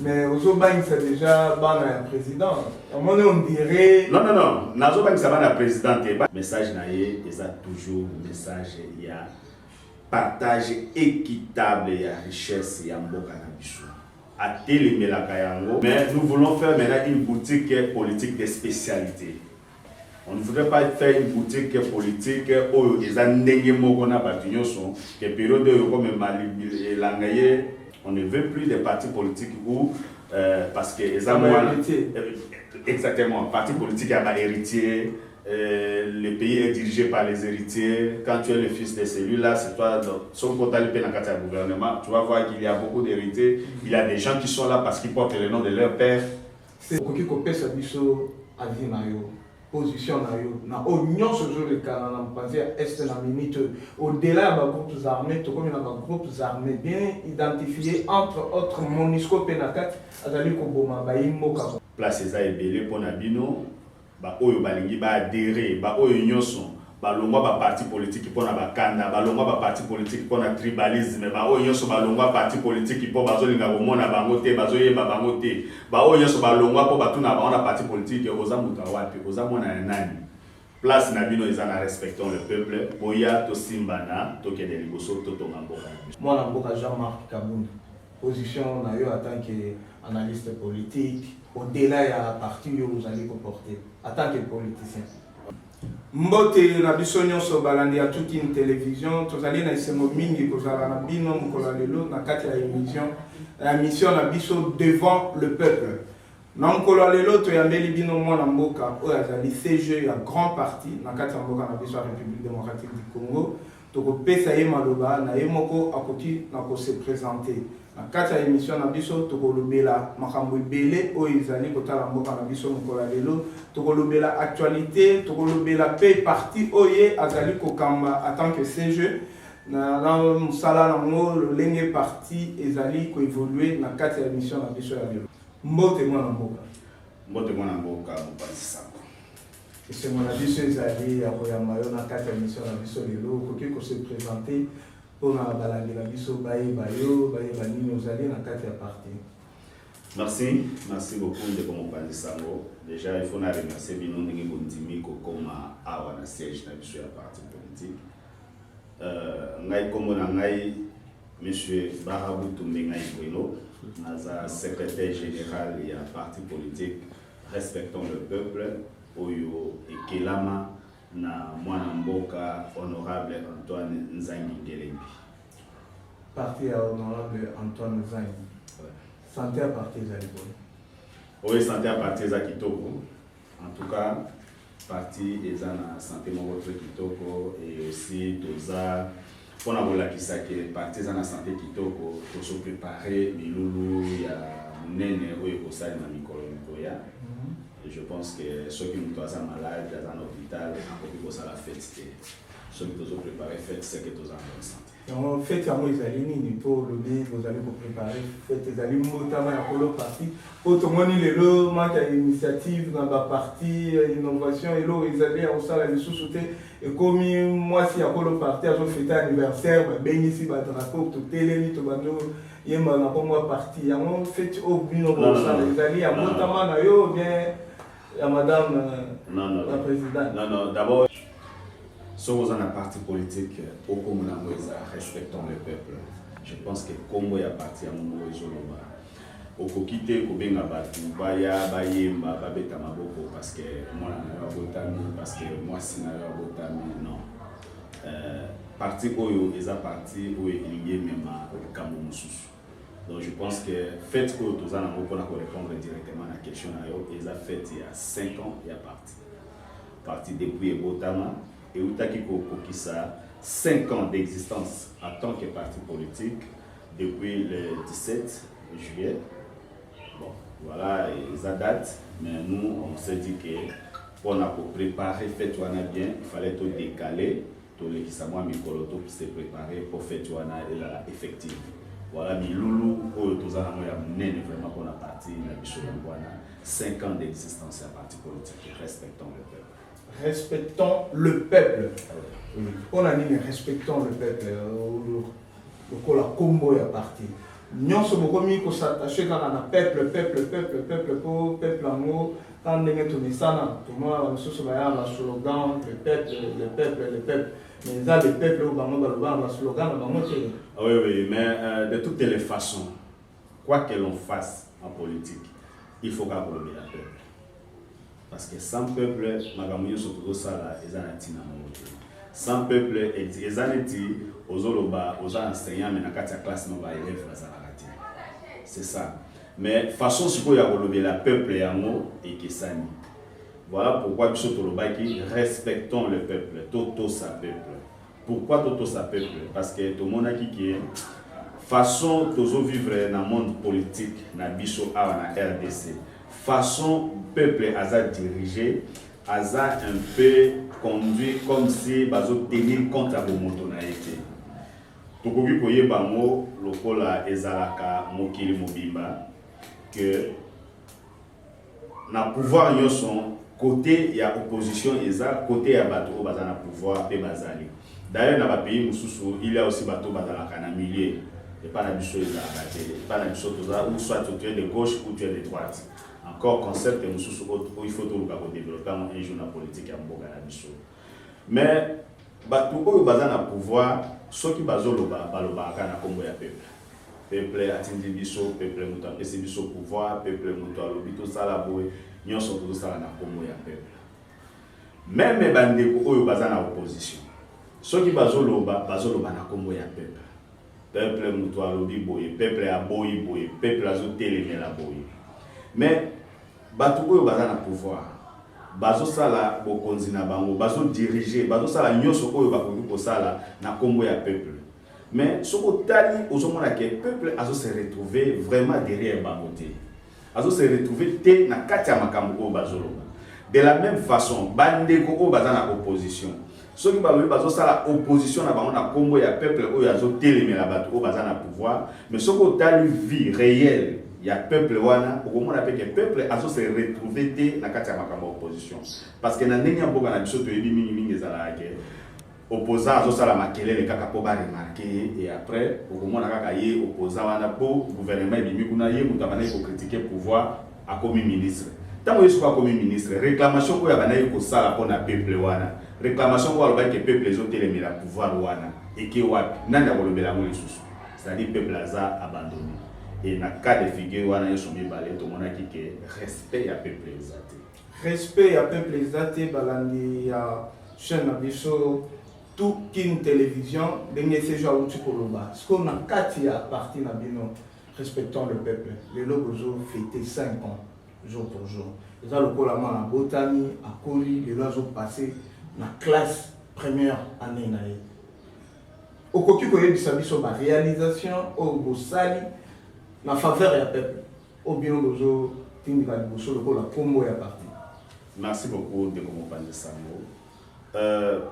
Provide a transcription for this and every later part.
Mais aux Obang, c'est déjà un président. On dirait. Non. Nazobang, ça va la présidente. Message naïe, et ça toujours message, il y a partage équitable, il y a richesse, il y a mboka na biso. À téléméla kayango. Mais nous voulons faire maintenant une boutique politique de spécialité. On ne voudrait pas faire une boutique politique où les années mokona batunyoso, que période comme Mali langaye. On ne veut plus des partis politiques où, parce que les exactement, parti politique a héritier, le pays est dirigé par les héritiers. Quand tu es le fils de celui-là, c'est toi, son quota le gouvernement, tu vas voir qu'il y a beaucoup d'héritiers. Il y a des gens qui sont là parce qu'ils portent le nom de leur père. C'est ce qui position na oignon ce jour de Canada est la minute au-delà des groupes armés tout comme il y a des groupes armés bien identifiés entre autres Monisco Penakat azali ko boma ba imoka place eza ebele pona bino ba oyo balingi ba adhérer ba oyo nyonso balongwa ba parti politique pona bakanda balongwa ba parti politique pona tribalisme ba oyo nyonso balongwa parti politique po bazolinga komona bango te bazoyeba bango te ba oyo nyonso balongwa po batuna baona parti politique oza muta wapi oza mona ya nani place na bino ezana respectons le peuple boya to simbana to kende liboso to tonga mboka mwana mboka Jean-Marc Kabunda position na yo en tant qu'analyste politique au-delà ya parti yo vous allez comporter en tant que politicien. Mbote na biso nyonso balandi ya toute une télévision tozali na isemo mingi kozala na bino mokolo lelo na kati ya émission na biso devant le peuple na mokolo lelo toyambeli bino mwana mboka oyo azali CG ya grand parti na kati ya mboka na biso ya République démocratique du Congo tokopesa ye maloba na ye moko akoki na kose présenter na kati ya émission na biso tokolobela makambo ebele oyo ezali kotala mboka na biso mokolo lelo tokolobela actualité tokolobela pe parti oyo azali kokamba en tant que CG na musala nango lolenge parti ezali koévoluer na kati ya émission na biso ya lelo mbote mwana mboka mopanzi sango esengo na biso ezali ya koyamba yo na kati ya émission na biso lelo okoki kose présenter pour balandi la biso bayeba yo bayeba nini ozali na kati ya parti. Merci beaucoup de mopanzi sango. Déjà il faut remercier bino ndenge bondimi kokoma awa na siège na biso ya parti politique. Ngai kombo na ngai monsieur Barabutu Ngai Bueno, naza secrétaire général ya parti politique Respectons le peuple oyo ekelama na mwana mboka honorable Antoine Nzangi Ngelembi. Parti à honorable Antoine Nzangi. Ouais. Santé à partir de l'Alibon. Oui, santé à partir de Kitoko. En tout cas, parti des ana santé mon Kitoko et aussi Toza. Pour la vola qui s'acquiert, parti des ana santé Kitoko pour se préparer milulu ya nene oyo kosali na mikolo mikoya. Et je pense que ceux qui nous sont malades dans un hôpital, on peut la fête. Ceux qui nous ont préparé fête, c'est que nous avons santé. En fait, il y a des amis pour le bien, vous allez vous préparer. Faites des amis, notamment pour le parti. Pour tout le monde, il y a une initiative dans la partie innovation. Et là, ils allaient au salaire de sous-souté. Et comme moi, si il y a le parti, j'ai fait un anniversaire, ben ici, le drapeau, tout télé, tout le monde. Il y a un parti. Il y a un fait au bino au salaire. Ils allaient à notamment bien. Madame la présidente. Non, d'abord, si vous avez un parti politique, au Congo, respectons le peuple. Je pense que le Congo est parti à mon Zoloba. Au Kokite, Kobenga Batu, Baya, Bayemba, Babeta Maboko, parce que moi, je suis parce que moi, je suis non. Parti Oyo, ils ont parti où il y a même au Cameroun. Donc je pense que faites que tous en pour répondre directement à la question, ils ont fait il y a 5 ans, il y a parti depuis Botama et Utakiko Kokisa, 5 ans d'existence en tant que parti politique depuis le 17 juillet. Bon, voilà, ça date, mais nous on s'est dit que pour préparer faites bien, il fallait tout décaler, tout les qui s'amoient Mikoloto pour se préparer pour faites effective. Voilà, mais Loulou, tous en amont, vraiment qu'on a parti, 5 ans d'existence à parti politique. Respectons le peuple. Respectons le peuple. On a dit respectons le peuple. Le la combo est parti. nyonso bokomi ko s'attacher kaka na peuple po peuple yango quand ndenge tomesana tomona bamisusu baya baslogan le peuple mais eza le peuple oyo bango balobaka baslogan na bango te. Oui, oui, mais de toutes les façons, quoi que l'on fasse en politique, il faut qu'on le la peuple. Parce que sans peuple, magamou surtout ça là, ils en ont sans peuple, ils en ont aux enseignants, mais dans la classe, nos élèves, c'est ça. Mais façon ce qu'il y a la peuple et qui s'anime. Voilà pourquoi nous respectons le peuple, toto sa peuple. Pourquoi toto sa peuple? Parce que tout le monde a qui est façon de vivre dans le monde politique, dans la RDC. Façon peuple a dirigé, a un peu conduit comme si bazo tenir compte à motonaïté. Tokoki koye bango lokola ezalaka mokili mobimba que na pouvoir yoson côté ya opposition eza côté ya bato bazana pouvoir pe bazali. D'ailleurs dans les pays mususu il y a aussi bato bazalaka na milieu et pas na biso ezalaka te pas na biso toza ou soit tu es de gauche ou tu es de droite. Encore concept mususu il faut tout le développer un journal politique ya mboka na biso. Mais bato oyo bazana pouvoir soki bazoloba balobaka na kombo ya peuple. Peuple atindi biso, peuple mutu apesi biso pouvoir, peuple mutu alobi tosala boye, nyonso tozosala na kombo ya peuple. Même bandeko oyo baza na opposition. Soki bazoloba na kombo ya peuple. Peuple mutu alobi boye, peuple aboyi boye, peuple azotelemela boye. Mais bato oyo baza na pouvoir. Bazosala bokonzi na bango, bazo diriger, bazosala nyonso oyo bakoki kosala na kombo ya peuple. Mais ce que tali ozomona que peuple azo se retrouver vraiment derrière bango te. Azo se retrouver te na kati ya makambo oyo bazoloba. De la même façon, bandeko oyo baza na opposition. Soki balobi bazosala opposition na bango na kombo ya peuple oyo azo telemela bato oyo baza na pouvoir, mais ce que tali vie réelle ya peuple wana okomona pe que peuple azo se retrouver te na kati ya makambo opposition. Parce que na ndenge ya mboka na biso toyebi mingi ezala ke opposant azosala makelele kaka po ba remarquer et après okomona kaka ye opposant wana po gouvernement ebimi kuna ye mutu abana ko critiquer pouvoir akomi ministre. Tango yesu akomi ministre, réclamation ko ya bana ye ko sala po na peuple wana. Réclamation ko aloba ke peuple ezotelemela pouvoir wana eke wapi nani akolobela ngo lisusu. C'est-à-dire peuple aza abandonné. Et na cas de figure wana yesu mibale to monaki ke respect ya peuple ezate. Respect ya peuple ezate balandi ya chaîne biso tout qu'une télévision dernier séjour où tu koloba. Ce qu'on a quatre à partir na bino respectons le peuple. Les logos fêté 5 ans jour pour jour. Les a le colama à Botani, à Koli, les lois ont passé na classe première année nae. Au koki koye bisabiso ba réalisation au bosali na faveur ya peuple. Au bien lozo tindika liboso le kola kombo ya parti. Merci beaucoup de comprendre ça.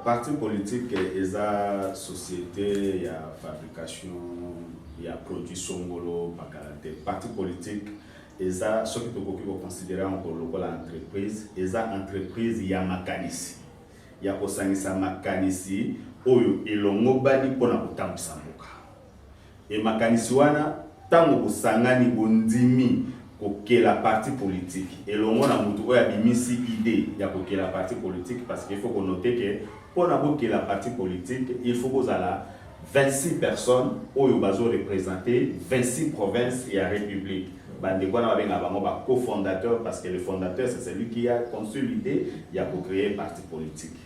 Parti politique et la société, il y a fabrication, il y a produit songolo, parti politique, et ça, ce que tu peux considérer encore l'entreprise, et ça, entreprise, il y a makanisi. Il y a aussi makanisi, oyo, et l'on bani pour la boutambi samboka. Et makanisi wana, tango sangani bondimi, que la partie politique et le monde a mutu oya bimisi idée ya que la partie politique parce qu'il faut qu'on note que pour n'avoir que la partie politique il faut que la 26 personnes oyo bazo représenter 26 provinces et la république bande kwa na benga bango ba cofondateur parce que le fondateur c'est celui qui a conçu l'idée ya pour créer un parti politique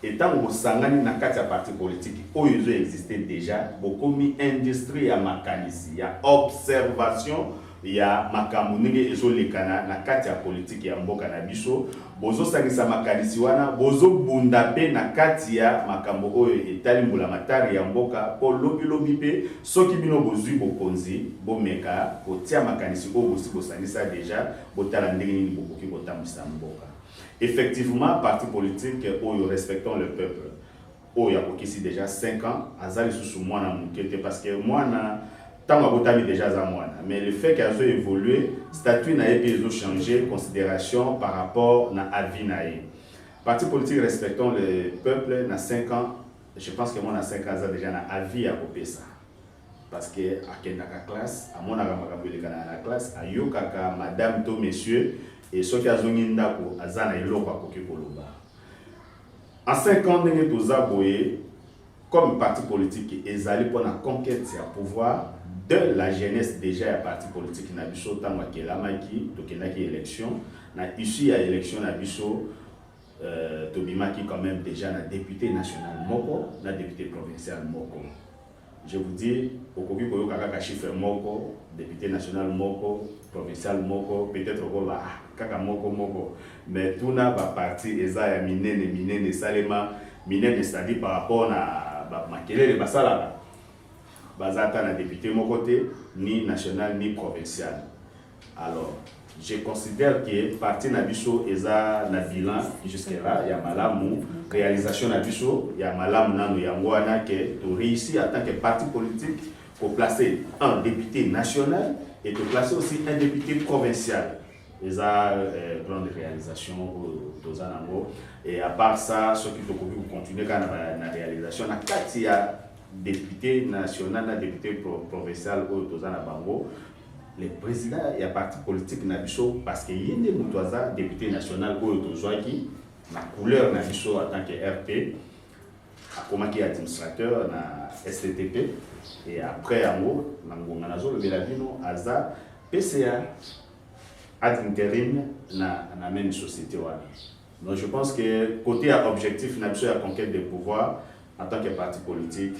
et tant que sangani na kati ya parti politique oyo zo existait déjà beaucoup mi industrie ya makanisi ya observation ya makambo ndenge ezolekana na kati ya politique ya mboka na biso bozo sangisa makanisi wana bozo bunda pe na kati ya makambo oyo etali mbula matari ya mboka po lobi pe soki bino bozwi bokonzi bomeka kotia makanisi oyo bosi bosangisa déjà botala ndenge nini bokoki kotambisa mboka. Effectivement parti politique oyo respectons le peuple oyo akokisi déjà 5 ans azali susu mwana mukete parce que mwana tant que déjà za mwana mais le fait qu'elles ont évolué statut n'a pas changé considération par rapport à avis naé parti politique respectons le peuple na 5 ans je pense que moi na 5 ans déjà na avis à couper ça parce que akendaka classe amonaka makambo elekana na classe ayokaka madame to monsieur et soki azongi ndako aza na eloko akoki koloba. En 5 ans ndenge toza boye comme parti politique ezali pour la conquête ya pouvoir de la jeunesse déjà ya parti politique na biso tango akelamaki tokendaki élection na issue ya élection na biso tobimaki quand même déjà na député national moko na député provincial moko. Je vous dis okoki koyoka kaka chiffre moko député national moko provincial moko peut-être okoba kaka moko mais tuna ba parti eza ya minene salema minene c'est-à-dire par rapport na makelele basala bazata na député moko te ni national ni provincial. Alors je considère que parti na biso eza na bilan jusque là ya malamu réalisation na biso ya malamu nanu yango wana que to réussi en tant que parti politique pour placer un député national et de placer aussi un député provincial. Eza grande réalisation aux anango et à part ça ce qui peut continuer quand na réalisation na kati ya député national na député provincial aux bango les présidents et parti politique na biso parce que yende mutoza député national aux qui na couleur na biso en tant que RP akomaki administrateur na STTP et après yango na ngonga nazo le belabino aza PCA ad intérim na même société wana. Donc je pense que côté objectif na biso ya conquête de pouvoir en tant que parti politique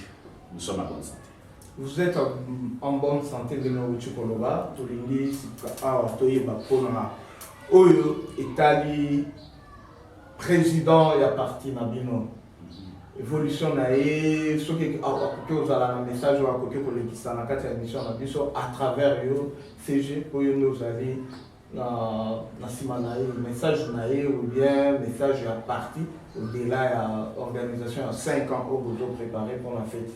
nous sommes à bonne santé. Vous êtes en bonne santé de nos Chukoloba, Tolingi, Sika, Toyeba, Pona, Oyo, Italie, président et parti Nabino. Évolution nae, ce qui est un message ou à côté pour les Kisanakati à l'émission à travers yo, CG, pour nous aller na simanae, message nae ou bien message à parti, au-delà à organisation à 5 ans où vous préparé pour la fête.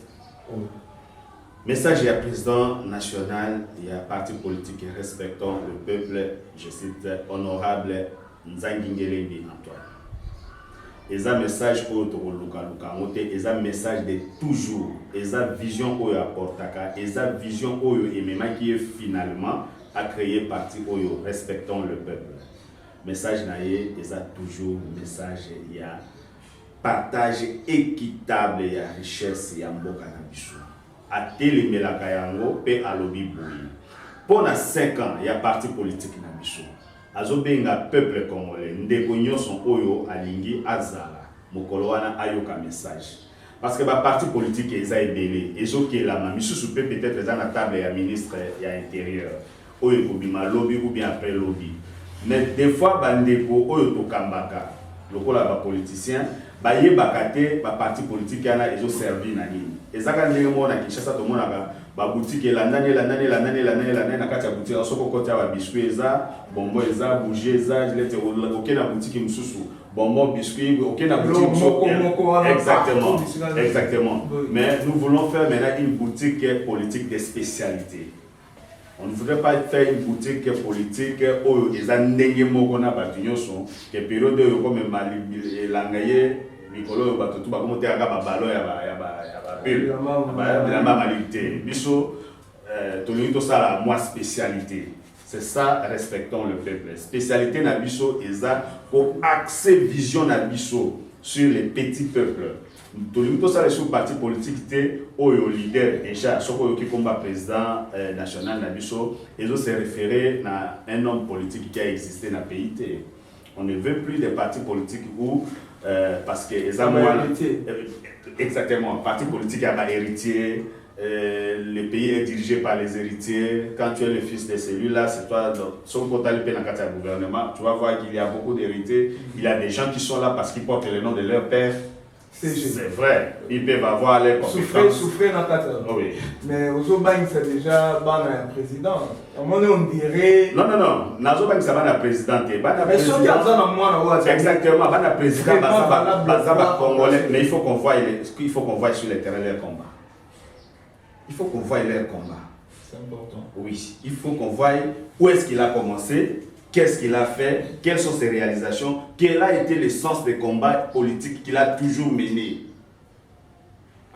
Message à président national et à parti politique respectant le peuple, je cite honorable Nzangingelebi Antoine. Et un message pour et un message de toujours, et un vision où apportaka, et un vision où qui est finalement à créer parti où respectant le peuple. Message naïe, et un toujours message il y a partage équitable et richesse et mboka na biso. A télémelaka yango pe alobi boyi. Pendant 5 ans, il y a parti politique na biso. Azobenga peuple congolais ndeko nyonso oyo alingi azala mokolo wana ayoka message parce que ba parti politique eza ebele ezokela ma misusu peut-être eza na table ya ministre ya intérieur oyo kobima lobby ou bien après lobby mais des fois bandeko oyo tokambaka lokola ba politicien bayebaka te ba parti politique yana ezo servir na nini ezaka ndenge mona Kinshasa to mona ba boutique landane na kati ya boutique soko kote ya biscuit eza bonbon eza bougie eza gelete okena boutique msusu bonbon biscuit okena boutique exactement mais nous voulons faire maintenant une boutique politique de spécialité. On ne voudrait pas faire une boutique politique où les ndenge moko na batu nyonso que période comme mali langaye mikolo batu ba komo te aka ba balo ya la normalité. Biso tolingi to sala moi spécialité. C'est ça respectons le peuple. Spécialité na biso eza pour axer vision na biso sur les petits peuples. Tolingi to sala sur parti politique te oyo leader déjà soko qui combat président national na biso ezo se référer na un homme politique qui a existé na pays te. On ne veut plus des partis politiques où parce que exactement parti politique a pas héritier le pays est dirigé par les héritiers. Quand tu es le fils de celui-là, c'est toi son côté dans gouvernement, tu vas voir qu'il y a beaucoup d'héritiers, il y a des gens qui sont là parce qu'ils portent le nom de leur père. C'est vrai, ils peuvent avoir les compétences. Souffrir dans 4 heures. Oui. Mais Ozobang, c'est déjà un président. À un moment donné, on dirait. Non. Nazobang, c'est un président. Mais ce qui a exactement, un président, congolais. Mais il faut qu'on voie sur le terrain leur combat. Il faut qu'on voie leur combat. C'est important. Oui, il faut qu'on voie où est-ce qu'il a commencé. Qu'est-ce qu'il a fait? Quelles sont ses réalisations? Quel a été le sens des combats politiques qu'il a toujours menés?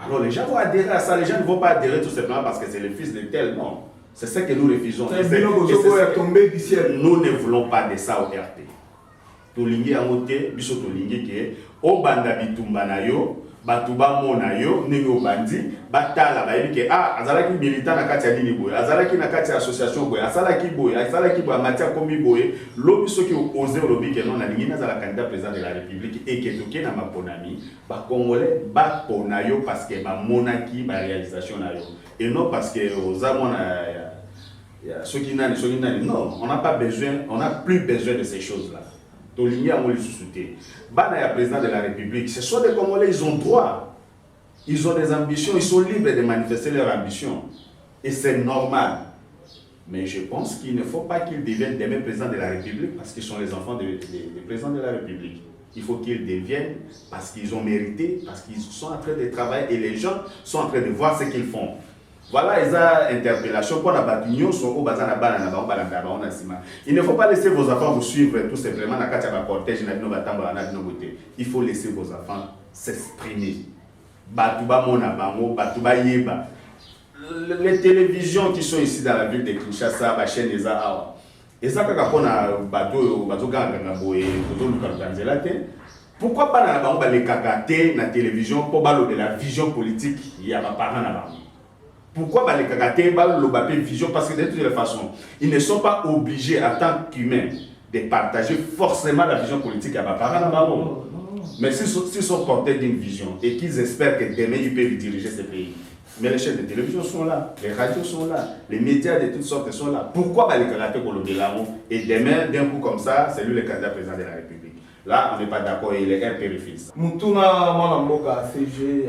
Alors les gens vont adhérer à ça, les gens ne vont pas adhérer tout simplement parce que c'est le fils de tel, non. C'est ça que nous refusons. Nous ne voulons pas de ça au RT. Tolingi amote, biso tolingi ke, o banda bitumba na yo, batuba mona yo, ningo bandi, batala ba yebi ke azalaki militant na kati ya nini boye, azalaki na kati ya association boye, azalaki boye amatia kombi boye, lo biso ki oser lobi ke non na lingi nazala candidat président de la République et que toke na maponami, ba congolais ba pona yo parce que ba monaki ba réalisation na yo et non parce que oza mona ceux qui n'ont non, on n'a pas besoin, on n'a plus besoin de ces choses-là. Toligny a moulu sous-souté. Bana ya président de la République, ce sont des Congolais, ils ont droit. Ils ont des ambitions, ils sont libres de manifester leurs ambitions. Et c'est normal. Mais je pense qu'il ne faut pas qu'ils deviennent des mêmes présidents de la République parce qu'ils sont les enfants des présidents de la République. Il faut qu'ils deviennent parce qu'ils ont mérité, parce qu'ils sont en train de travailler et les gens sont en train de voir ce qu'ils font. Voilà les interpellations pour la bataille au bazar il ne faut pas laisser vos enfants vous suivre tout simplement dans le cortège. Il faut laisser vos enfants s'exprimer. Les télévisions qui sont ici dans la ville de Kinshasa, la chaîne des Awa. Et ça, quand on a pourquoi pas les kakaté na télévision pour de la vision politique il y a parents. Pourquoi les kakaté le vision? Parce que de toutes les façons, ils ne sont pas obligés en tant qu'humains de partager forcément la vision politique à parents. Mais s'ils sont portés d'une vision et qu'ils espèrent que demain ils peuvent diriger ce pays. Mais les chaînes de télévision sont là, les radios sont là, les médias de toutes sortes sont là. Pourquoi les kakaté pour le Belamo? Et demain, d'un coup comme ça, c'est lui le candidat président de la République. Là, on n'est pas d'accord, il est RP refuse. Moutouna Manamboka CG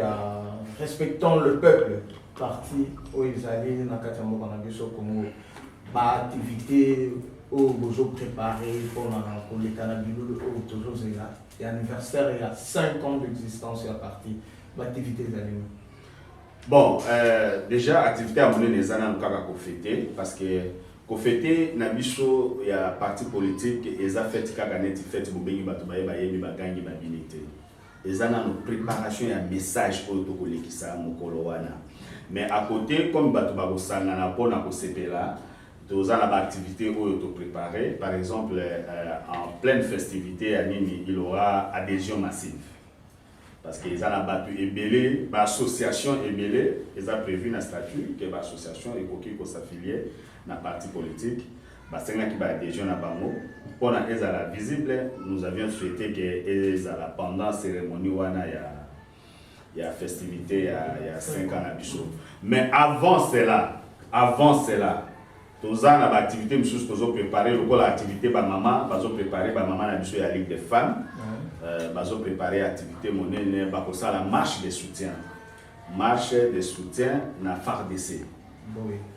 respectant le peuple. Parti où ils allaient dans le Congo, activité où vous préparé pour les cannabis, et anniversaire, il y a 5 ans d'existence à parti. L'activité des animaux. Bon, déjà, activité à mon nez, nous avons fêté parce que fêté, il y a parti politique et ils ont fait fête ils ont une préparation et un message pour les qui sont mais à côté, comme nous avons une activité où nous préparé. Par exemple, en pleine festivité, il y aura adhésion massive. Parce qu'ils ont battu Ebélé, l'association Ebélé, ils ont prévu un statut que l'association est s'affilier à la parti politique. C'est là qui va adhésion à Bango. Pour la visible, nous avions souhaité que pendant la cérémonie, il y a festivité, il y a 5 ans à Bissau. Mais avant cela, tous les activités, nous avons préparé l'activité de maman, nous avons préparé la maman à la Ligue des femmes, nous avons préparé l'activité monnaie, la marche de soutien. Marche de soutien dans la FARDC.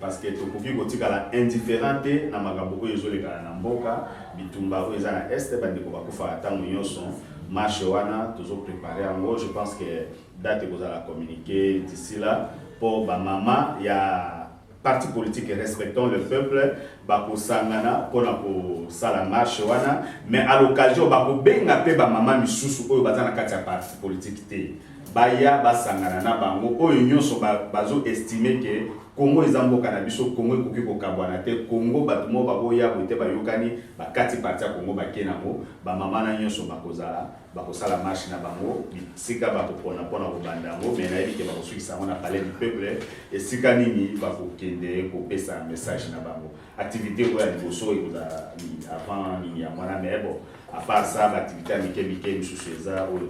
Parce que tout le monde est indifférent na magaboko yezoleka na mboka bitumba ko eza na est bandeko bakufa atango nyonso marche wana toujours préparé en je pense que date ko za communiquer d'ici là pour ba mama ya parti politique respectant le peuple bako sangana pour ko sala marche wana mais à l'occasion bako benga pe ba mama misusu oyo bazana kati ya parti politique te baya basangana na bango oyo nyonso bazo estimer que Congo est en Bokanabisho, Congo est au Kabwanate, Congo Batumo Baboya, Bote Bayokani, Bakati Partia Congo Bakenamo, Bamamana Nyoso Bakozala, Bakosala Machina Bango, Sika Bakopona Pona Bandango, mais Naïki qui va poursuivre ça, on a parlé du peuple, et Sika Nini Bakokende, Kopesa un message na Bango. Activité où elle est avant Nini Amana, mais bon, à part ça, l'activité Mike Moussouza, ou le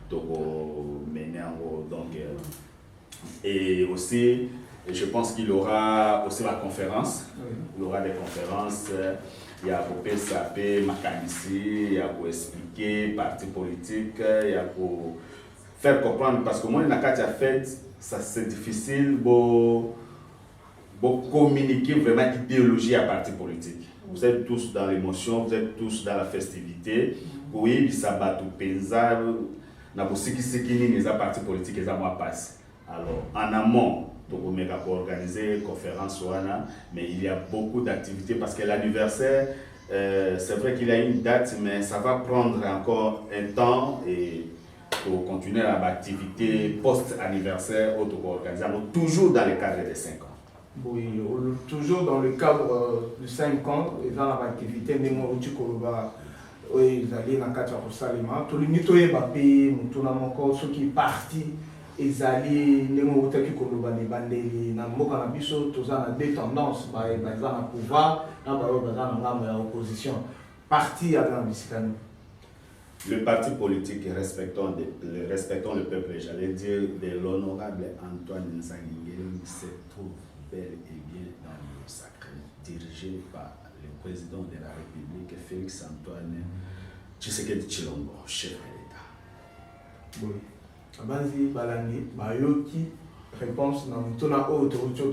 Toko Menango, donc, et aussi, je pense qu'il y aura aussi la conférence. Il y aura des conférences. Il y a pour PSAP, Makanisi, il y a pour expliquer parti politique, il y a pour faire comprendre. Parce que moi, dans la fête, c'est difficile de communiquer vraiment idéologie à parti politique. Vous êtes tous dans l'émotion, vous êtes tous dans la festivité. Oui, ça bat tout pensa. Dans les partis politiques, ils ont passé. Alors, en amont, on a organisé une conférence, mais il y a beaucoup d'activités parce que l'anniversaire, c'est vrai qu'il y a une date, mais ça va prendre encore un temps et continuer à l'activité post-anniversaire, toujours dans le cadre des 5 ans. Oui, toujours dans le cadre de 5 ans, ils ont l'activité, mais moi, je oui, ils allaient dans le cadre de Salima. Tout le monde est parti, tout le monde ceux qui parti, ils allaient les mots qui koloba les bandeli, na mboka na biso, tous en deux tendances, bah ils ont le pouvoir, na bah ils ont l'opposition. Parti à la Biscane. Le parti politique respectant le peuple, j'allais dire de l'honorable Antoine Nzangingeli se trouve bel et bien dans le sacré, dirigé par le président de la République, Félix Antoine Tshisekedi Tshilombo, chef de l'État. Oui. Abanzi Balani, Bayoki, réponse dans le autorité.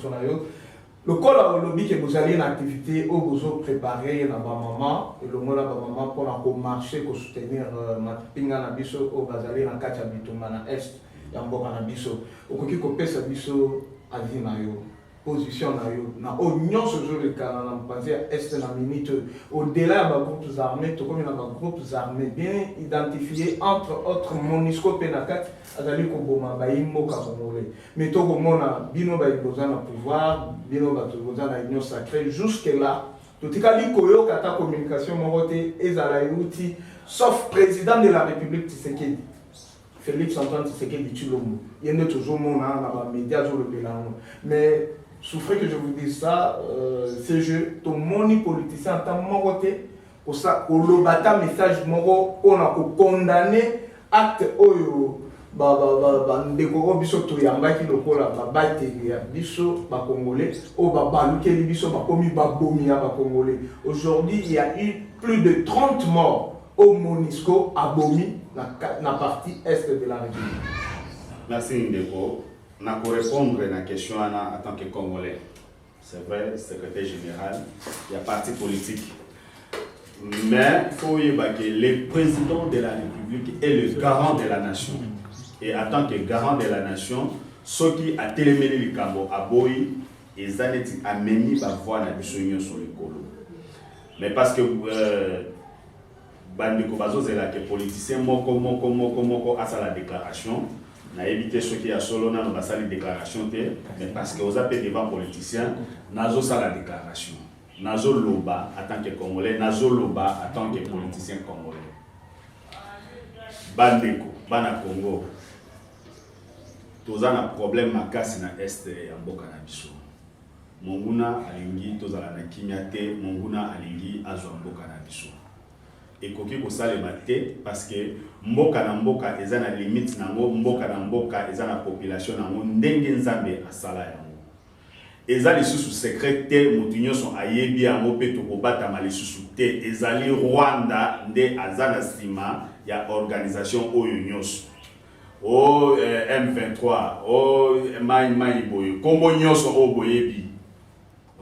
Le col a lobby que vous allez une activité où vous avez préparé na maman et le mot la maman pour marcher pour soutenir ma pinga na biso au bazali na kacha bituma na est ya mboka na biso okoki kopesa biso avis na yo position na yo na onyon ce jour le kana na mpanzi ya est na minute au-delà ya groupes armés to comme na groupes armés bien identifiés entre autres MONUSCO penakat azali ko boma ba imoka komole mais to komona bino ba iboza na pouvoir bino ba to boza na union sacrée jusque là to tikali koyo kata communication morote ezala yuti sauf président de la République Tshisekedi Félix Antoine Tshisekedi Tshilombo yende toujours mona na ba médias sur le bilan mais souffrez que je vous dise ça, ce jeu, ton moni politicien en tant que pour ça, pour le bata message moro, on a condamné acte oyo, ndeko biso to yamba ki lokola ba ya biso ba congolais, o ba baluke biso ba komi ba bomi ya ba congolais. Aujourd'hui, il y a eu plus de 30 morts au MONUSCO à Bomi, na partie est de la République. Merci Ndeko. Pour répondre à la question en tant que Congolais, c'est vrai, secrétaire général, il y a parti politique. Mais il faut que le président de la République est le garant de la nation. Et en tant que garant de la nation, ceux qui ont téléméné le Cambo à Boyi, ils ont amené la voix dans le sur le colo. Mais parce que Bandeko Bazo, c'est là que les politiciens moko à la déclaration. On a évité ceux qui ont solo dans la déclaration, mais parce que vous avez devant politiciens, nazo ça la déclaration. Nazo loba en tant que Congolais, nazo loba en tant que politicien congolais. Bandeko, bana Congo. Tous un problème makasi na est ya mboka na biso. Monguna alingi tozala na kimyate, monguna alingi azwa mboka na biso. Et koki ko salema te parce que mboka na mboka eza na limite nango mboka na mboka eza na population nango ndenge nzambe asala yango eza lisusu secret te mutu nyonso ayebi yango pe tokobatama lisusu te ezali Rwanda nde aza na nsima ya organisation oyo nyonso o M23 o mai boyo kombo nyonso o boyebi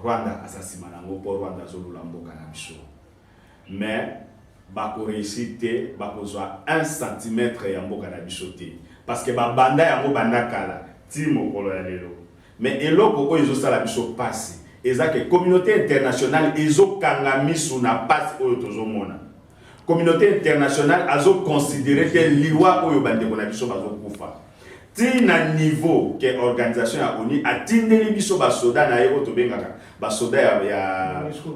Rwanda asasima nango po Rwanda zolula mboka na biso mais bako réussite bako zwa 1 cm ya mboka na biso te parce que ba banda yango banda kala ti mokolo ya lelo mais eloko oyo ezosala biso pasi eza que communauté internationale ezokanga miso na pasi oyo tozomona communauté internationale azo considérer que liwa oyo bandeko na biso bazokufa ti na niveau que organisation ya ONU atindeli biso basoda na ye oyo tobengaka basoda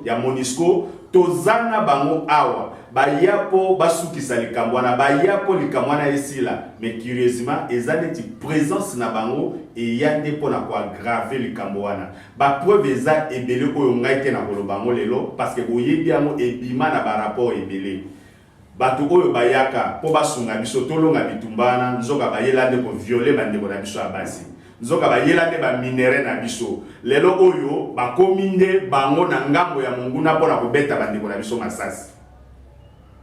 ya MONUSCO tozana bango awa bayapo basukisa likambo wana bayapo likambo wana esila mais curieusement eza neti présence na bango eyande mpona koaggrave likambo wana bapreuve eza ebele oyo ngai te na koloba bango lelo parce que boyebi yango ebima na barapport ebele bato oyo bayaka mpo basunga biso tolonga bitumbana nzoka bayela nde koviole bandeko na biso ya basi nzoka bayela nde baminere na biso lelo oyo bakomi nde bango na ngambo ya monguna mpona kobeta bandeko na biso masasi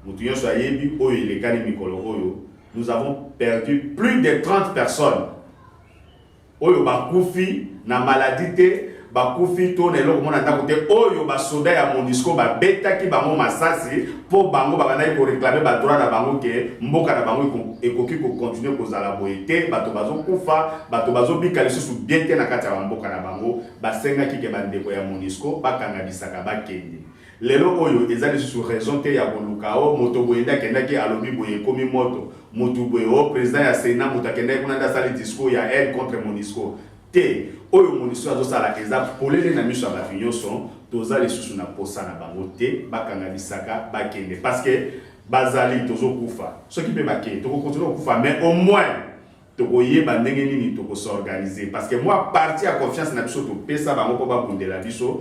mutu nyonso ayebi oyo elekani mikolo oyo nous avons perdu plus de 30 personnes oyo bakufi na maladie te bakufi to na eloko mona ndako te oyo basoda ya MONUSCO babetaki bango masasi po bango babandaki koreklame badroit na bango ke mboka na bango ekoki kokontinue kozala boye te bato bazokufa bato bazobika lisusu bien te na kati ya bamboka na bango basengaki ke bandeko ya MONUSCO bakanga bisaka bakende lelo oyo ezali sous raison te ya koluka o moto boye ndakendaki alobi boye komi moto moto boye o président ya Sénat moto akendaki kuna ndasali discours ya elle contre Monisco te oyo Monisco azosala eza polele na miso ya bato nyonso toza lisusu na posa na bango te bakanga bisaka bakende parce que bazali tozokufa soki mpe bakende tokokontinue kokufa mais au moins tokoyeba ndenge nini tokosorganiser parce que moi parti ya confiance na biso topesa bango mpo babundela biso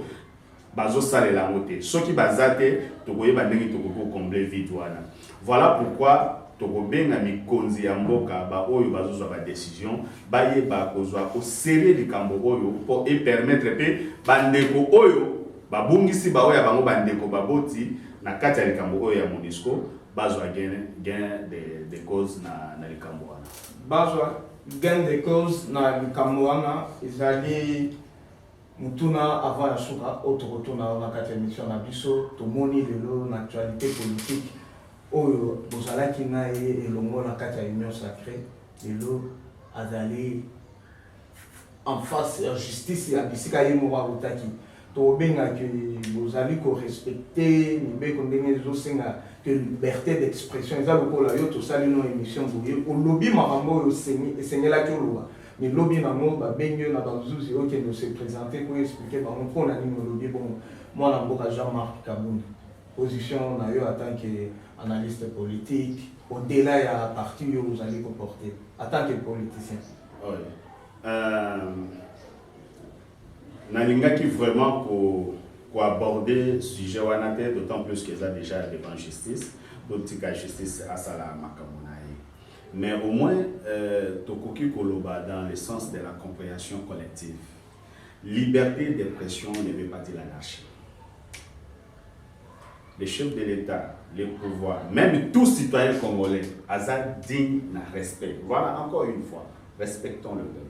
bazosalela yango te soki baza te tokoyeba ndenge tokoki kokomble vide wana voilà pourquoi tokobenga mikonzi ya mboka baoyo bazozwa badécision bayeba kozwa oserie likambo oyo mpo epermettre mpe bandeko oyo babungisi baoyo ya bango bandeko baboti na kati ya likambo oyo ya Monisco bazwa gain de cause na likambo wana bazwa gain de cause na likambo wana ezali mutuna avant ya suka otokotuna na kati ya émission na biso tomoni lelo na actualité politique oyo bozalaki na ye elongo na kati ya union sacrée lelo azali en face ya justice ya bisika ye moko akotaki tobengaki bozali korespecte mibeko ndenge ezosenga que liberté d'expression eza lokola yo tosali no émission boye olobi makambo oyo esengelaki oloba mais lobi nango babengi na bazuzi okende se présenter pour expliquer bango mpona nini olobi bon mwana mboka Jean-Marc Kabunda position na yo en tant qu'analyste politique au-delà ya parti yo ozali koporter en tant que politicien. Nalingaki vraiment pour aborder sujet wana te d'autant plus qu'ils ont déjà devant justice d'autres cas justice à sala makamonaye mais au moins tokoki koloba dans le sens de la compréhension collective liberté d'expression ne veut pas dire l'anarchie. Les chefs de l'État, les pouvoirs, même tous citoyens congolais, aza digne na respect. Voilà encore une fois, respectons le peuple.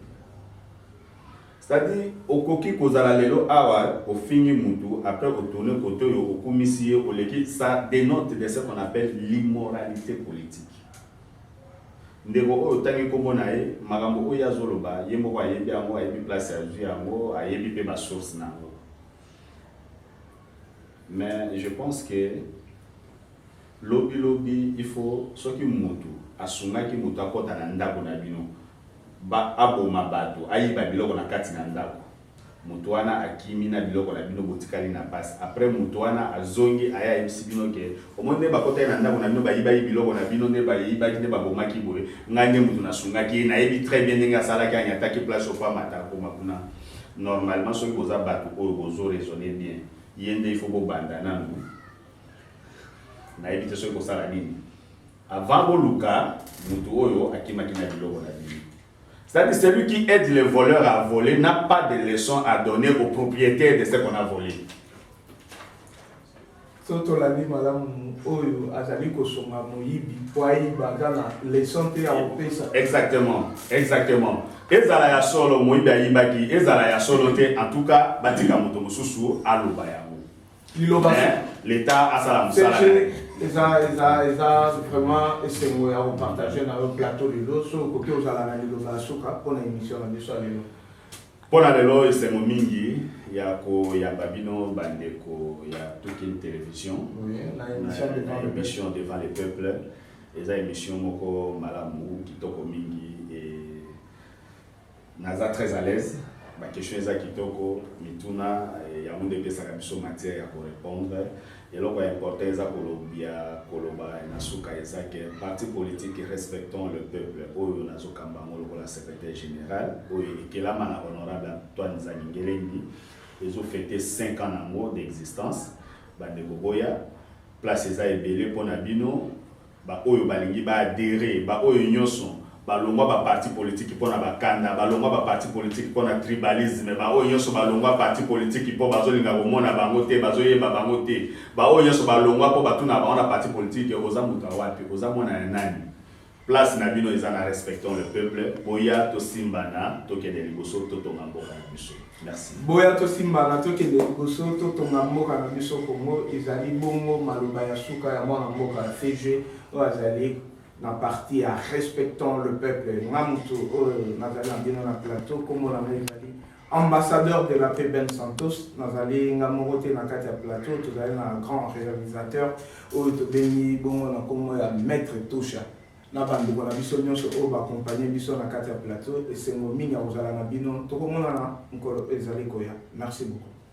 C'est-à-dire, au koki kozala lelo awa, au fini mutu, après au tourner côté au commissaire, au leki, ça dénote de ce qu'on appelle l'immoralité politique. Ndeko oyo tangi kombo na ye, makambo oyo azoloba, ye moko ayebi yango, ayebi place ya vie yango, ayebi pe ba source nango. Mais je pense que lobby, il faut ce qui mutu, asunga ki mutu akota na ndako na bino. Ba aboma bato ayiba biloko na kati na ndako mutu wana akimi na biloko na bino botikali na passe après mutu wana azongi aya yebisi bino ke omonde bakota na ndako na bino bayiba biloko na bino ne bayiba ki ne babomaki boye ngane mutu na sungaki na yebi très bien ndenge asalaki anyataki place au pas matako makuna normalement soki boza bato oyo bozo raisonner bien yende il faut bobanda nangu na yebi te soki kosala nini avant boluka mutu oyo akimaki na biloko na bino. C'est-à-dire celui qui aide les voleurs à voler n'a pas de leçon à donner aux propriétaires de ce qu'on a volé. Soto la ni madame oyo azali kosonga moyibi poai bagana leçon te a opesa. Exactement, exactement. Ezala ya solo moyibi ayibaki, ezala ya solo te en tout cas batika moto mususu aloba yango. Liloba l'État a sa musala. Eza vraiment esengo ya partager na plateau de l'eau so koki ozala na liloba suka pona émission na biso lelo. Pona lelo esengo mingi ya ko ya babino bandeko ya toute une télévision. Oui, la émission devant le peuple. Eza émission moko malamu kitoko mingi et naza très à l'aise. Ma question est kitoko mituna ya munde pesa kabiso matière ya pour répondre. Et là, c'est important koloba na suka ezake parti politique respectons le peuple oyo nazo kambango lokola secrétaire général oyo ekelama na honorable Antoine Zaningelengi ils ont fêté 5 ans d'existence bandeko boya place eza ebele pona bino ba oyo balingi ba adhérer ba oyo nyonso balongwa ba parti politique pona bakanda balongwa ba parti politique pona tribalisme ba oyo nyonso balongwa parti politique po bazolinga komona bango te bazoyeba bango te ba oyo nyonso balongwa po batuna ba parti politique oza muta wapi oza mona na nani place na bino eza na respectons le peuple boya to simbana to kende liboso to tonga mboka na biso. Merci. Boya to simbana to kende liboso to tonga mboka na biso Congo ezali bongo maloba ya suka ya mwana mboka ya FG ozali na partie à respectons le peuple. Namuto nazali na bino na plateau comme on a dit ambassadeur de la paix Ben Santos, nazali nga mokote na kati ya plateau, tozali na grand réalisateur oyo tobengi bongo na kombo ya Maître Toucha. Na bandeko na biso nyonso oyo baaccompagne biso na kati ya plateau, esengo mingi akozala na bino tokomona na nkolo ezali koya. Merci beaucoup.